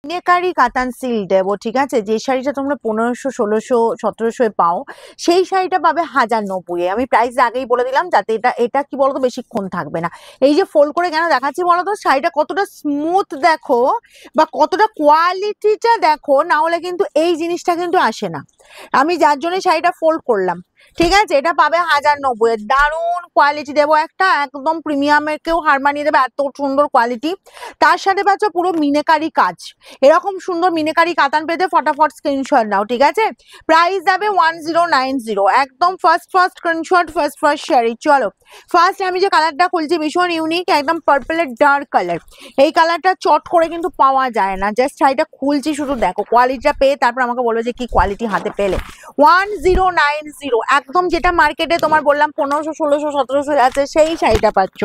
মিনাকারি কাতান সিল্ক দেবো, ঠিক আছে? যে শাড়িটা তোমরা 1500, 1600, 1700 পাও, সেই শাড়িটা পাবে 1090। আমি প্রাইস আগেই বলে দিলাম, যাতে এটা কি বলতো বেশিক্ষণ থাকবে না। এই যে ফোল্ড করে কেন দেখাচ্ছি বলতো, শাড়িটা কতটা স্মুথ দেখো বা কতটা কোয়ালিটিটা দেখো, না হলে কিন্তু এই জিনিসটা কিন্তু আসে না। আমি যার জন্য শাড়িটা ফোল্ড করলাম, ঠিক আছে? এটা পাবে 1090। দারুণ কোয়ালিটি দেবো, একটা একদম প্রিমিয়ামের কেউ হার মানিয়ে দেবে, এত সুন্দর কোয়ালিটি। তার সাথে পাচ্ছ পুরো মিনাকারি কাজ। এরকম সুন্দর মিনাকারি কাতান পেতে ফটাফট স্ক্রিনশট নাও, ঠিক আছে? প্রাইস যাবে 1090, একদম ফার্স্ট স্ক্রিনশট, ফার্স্ট শাড়ি। চলো ফার্স্ট আমি যে কালারটা খুলছি ভীষণ ইউনিক, একদম পার্পলের ডার্ক কালার। এই কালারটা চট করে কিন্তু পাওয়া যায় না। জাস্ট শাড়িটা খুলছি, শুধু দেখো কোয়ালিটিটা পেয়ে তারপর আমাকে বলবে যে কি কোয়ালিটি হাতে পেলে। 1090, একদম যেটা মার্কেটে তোমার বললাম 1500, 1600, 1700 আছে, সেই শাড়িটা পাচ্ছ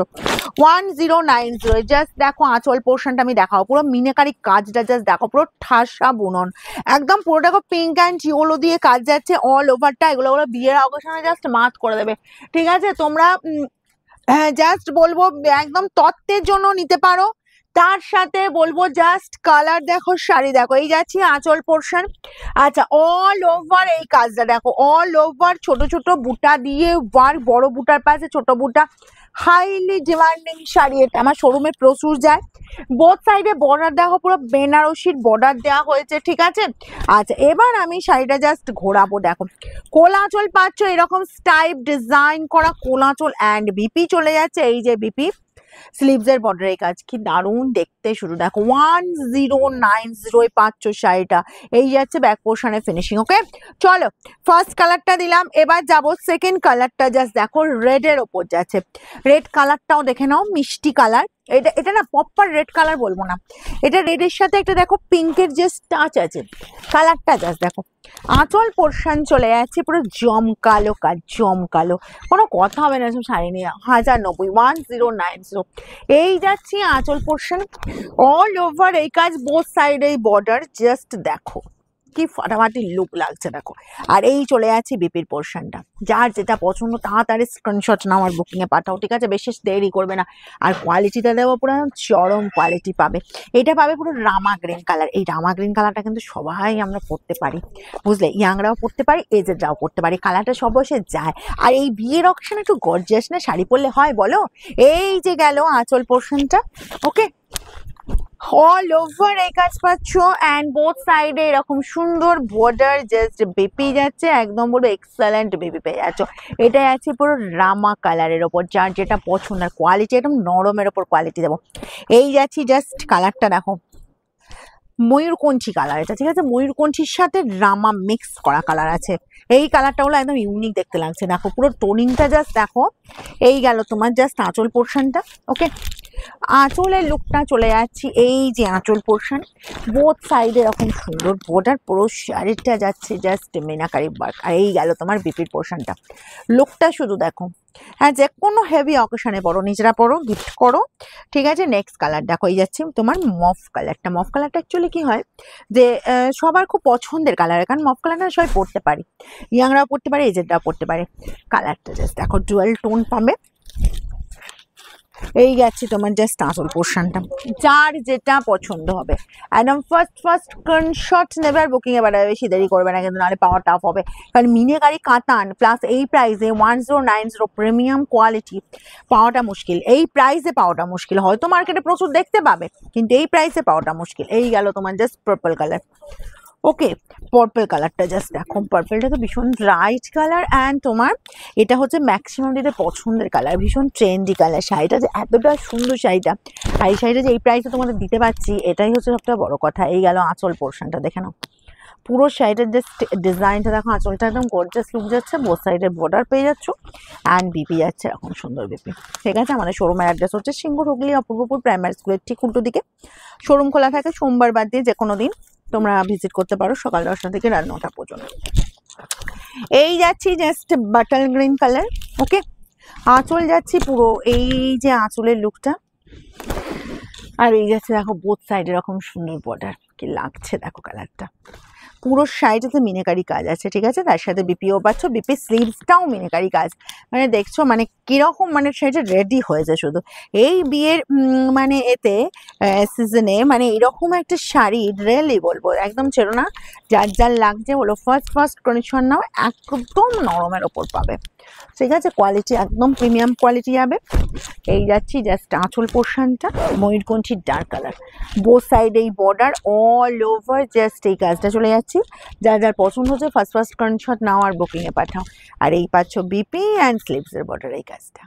1090। জাস্ট দেখো আঁচল পোর্শনটা আমি দেখাও, পুরো মিনাকারি কাজটা জাস্ট দেখো, পুরো ঠাসা বুনন, একদম পুরো দেখো পিঙ্ক অ্যান্ড ইয়েলো দিয়ে কাজ যাচ্ছে অল ওভারটা। এগুলো বিয়ের অকেশনে জাস্ট মাত করে দেবে, ঠিক আছে? তোমরা জাস্ট বলবো একদম তত্ত্বের জন্য নিতে পারো। তার সাথে বলবো জাস্ট কালার দেখো, শাড়ি দেখো, এই যাচ্ছি আঁচল পোর্শন। আচ্ছা, অল ওভার এই কাজটা দেখো, অল ওভার ছোট ছোট বুটা দিয়ে, বড় বুটার পাশে ছোট বুটা, হাইলি ডিমান্ডিং শাড়ি। এটা আমার শোরুমে প্রচুর যায়। বোথ সাইডে বর্ডার দেখো, পুরো বেনারসির বর্ডার দেওয়া হয়েছে, ঠিক আছে? আচ্ছা, এবার আমি শাড়িটা জাস্ট ঘোরাবো। দেখো কোলাচল পাচ্ছ, এরকম স্টাইপ ডিজাইন করা কোলাচল অ্যান্ড বিপি চলে যাচ্ছে। এই যে বিপি, স্লিভসের বর্ডারের কাজ, কি দারুণ দেখতে। শুরু দেখো 1090 পাচ্ছ শাড়িটা। এই যাচ্ছে ব্যাক পোর্শনে ফিনিশিং। ওকে, চলো ফার্স্ট কালারটা দিলাম, এবার যাব সেকেন্ড কালারটা। জাস্ট দেখো রেডের ওপর যাচ্ছে, রেড কালারটাও দেখে নাও, মিষ্টি কালার। এটা না প্রপার রেড কালার বলবো না, এটা রেডের সাথে একটা দেখো পিঙ্কের যে টাচ আছে, কালারটা জাস্ট দেখো। আঁচল পোর্শন চলে যাচ্ছে পুরো জমকালো কাজ, জমকালো, কোনো কথা হবে না সব শাড়ি নিয়ে। 1090, 1090। এই যাচ্ছি আঁচল পোর্শন, অল ওভার এই কাজ, বোথ সাইড এই বর্ডার। জাস্ট দেখো কি ফাটাফাটি লুক লাগছে দেখো। আর এই চলে যাচ্ছে বিপির পোর্শনটা। যার যেটা পছন্দ তাড়াতাড়ি স্ক্রিনশট নাও আর বুকিংয়ে পাঠাও, ঠিক আছে? বেশি দেরি করবে না। আর কোয়ালিটিটা দেবো পুরো চরম কোয়ালিটি পাবে। এটা পাবে পুরো রামা গ্রিন কালার। এই রামা গ্রিন কালারটা কিন্তু সবাই আমরা পরতে পারি, বুঝলে? ইয়াংরাও পরতে পারি, এজেডরাও পরতে পারি, কালারটা সব বসে যায়। আর এই বিয়ের অকেশনে একটু গর্জিয়াস না শাড়ি পরলে হয় বলো? এই যে গেল আঁচল পোর্শনটা। ওকে, অল ওভার এই কাজ পাচ্ছ অ্যান্ড বোথ সাইডে এরকম সুন্দর বর্ডার। জাস্ট বেপি যাচ্ছে, একদম পুরো এক্সেলেন্ট বেবি পেয়ে যাচ্ছ। এটা আছে পুরো রামা কালারের ওপর, যার যেটা পছন্দ। আর কোয়ালিটি একদম নরমের ওপর কোয়ালিটি দেবো। এই যাচ্ছি, জাস্ট কালারটা দেখো, ময়ূরকণ্ঠী কালার এটা, ঠিক আছে? ময়ূরকণ্ঠীর সাথে রামা মিক্স করা কালার আছে। এই কালারটা হলো একদম ইউনিক দেখতে লাগছে। দেখো পুরো টোনিংটা জাস্ট দেখো। এই গেল তোমার জাস্ট আঁচল পোর্শনটা। ওকে, আঁচলের লুকটা চলে যাচ্ছি, এই যে আঁচল পোর্শন, বোথ সাইডে এরকম সুন্দর বর্ডার, পুরো শাড়িটা যাচ্ছে জাস্ট মিনাকারি ওয়ার্ক। আর এই গেল তোমার বিপির পোর্শনটা। লুকটা শুধু দেখো। হ্যাঁ, যে কোনো হেভি অকেশনে পরো, নিজেরা পরো, গিফট করো, ঠিক আছে? নেক্সট কালার দেখো, এই যাচ্ছে তোমার মফ কালারটা। মফ কালারটা অ্যাকচুয়ালি কি হয় যে সবার খুব পছন্দের কালার, কারণ মফ কালারটা সবাই পরতে পারি, ইয়াংরাও পরতে পারে, এজেডরাও পরতে পারে। কালারটা জাস্ট দেখো, ডুয়াল টোন পাবে। এই গেছে তোমার জাস্ট আঁচল পোর্শনটা, যার যেটা পছন্দ হবে একদম ফার্স্ট স্ক্রিনশট নেবে আর বুকিং এ বাড়াবে। বেশি দেরি করবে না কিন্তু, নাহলে পাওয়া টাফ হবে। কারণ মিনাকারি কাতান প্লাস এই প্রাইসে 1090 প্রিমিয়াম কোয়ালিটি পাওয়াটা মুশকিল। এই প্রাইসে পাওয়াটা মুশকিল, হয়তো মার্কেটে প্রচুর দেখতে পাবে কিন্তু এই প্রাইসে পাওয়াটা মুশকিল। এই গেল তোমার জাস্ট পার্পল কালার। ওকে, পার্পল কালারটা জাস্ট দেখো, পার্পলটা তো ভীষণ ব্রাইট কালার অ্যান্ড তোমার এটা হচ্ছে ম্যাক্সিমাম দিদের পছন্দের কালার, ভীষণ ট্রেন্ডি কালার। শাড়িটা যে এতটা সুন্দর শাড়িটা, আর এই শাড়িটা যে এই প্রাইসে তোমাদের দিতে পারছি, এটাই হচ্ছে সবটা বড় কথা। এই গেল আঁচল পোর্শনটা, দেখে নাও পুরো শাড়িটার জাস্ট ডিজাইনটা দেখো। আঁচলটা একদম গর্জিয়াস লুক যাচ্ছে, বোথ সাইডের বর্ডার পেয়ে যাচ্ছ অ্যান্ড বিপি যাচ্ছে এরকম সুন্দর বিপি, ঠিক আছে? আমাদের শোরুমের অ্যাড্রেস হচ্ছে সিংহ হুগলি অপূর্বপুর প্রাইমারি স্কুলের ঠিক উল্টো দিকে। শোরুম খোলা থাকে সোমবার বাদ দিয়ে যে কোনো দিন তোমরা ভিজিট করতে পারো, সকাল 10টা থেকে রাত 9টা পর্যন্ত। এই যাচ্ছি জাস্ট বাটার গ্রিন কালার। ওকে, আঁচল যাচ্ছি পুরো এই যে আঁচলের লুকটা, আর এই যাচ্ছে দেখো বোথ সাইড এরকম সুন্দর বর্ডার, কি লাগছে দেখো কালারটা। পুরো শাড়িটাতে মিনাকারি কাজ আছে, ঠিক আছে, তার সাথে বিপিও পাচ্ছ, বিপি স্লিভসটাও মিনাকারি কাজ, মানে দেখছো মানে কিরকম মানে শাড়িটা রেডি হয়েছে শুধু এই বিয়ের মানে এতে সিজনে, মানে এরকম একটা শাড়ি রিয়েলি বলবো একদম ছেড়ো না, যার যার লাগছে বলো ফার্স্ট কন্ডিশন নাও, একদম নরমের ওপর পাবে, ঠিক আছে, কোয়ালিটি একদম প্রিমিয়াম কোয়ালিটি যাবে। এই যাচ্ছি জাস্ট আঁচল পোর্শনটা ময়ূরকণ্ঠীর ডার্ক কালার, বোথ সাইড এই বর্ডার অল ওভার, জাস্ট এই কাজটা চলে যাচ্ছি, যার যার পছন্দ হচ্ছে ফার্স্ট স্ক্রিনশট নাও আর বুকিংয়ে পাঠাও। আর এই পাচ্ছ বিপি অ্যান্ড স্লিভসের বর্ডার এই কাজটা।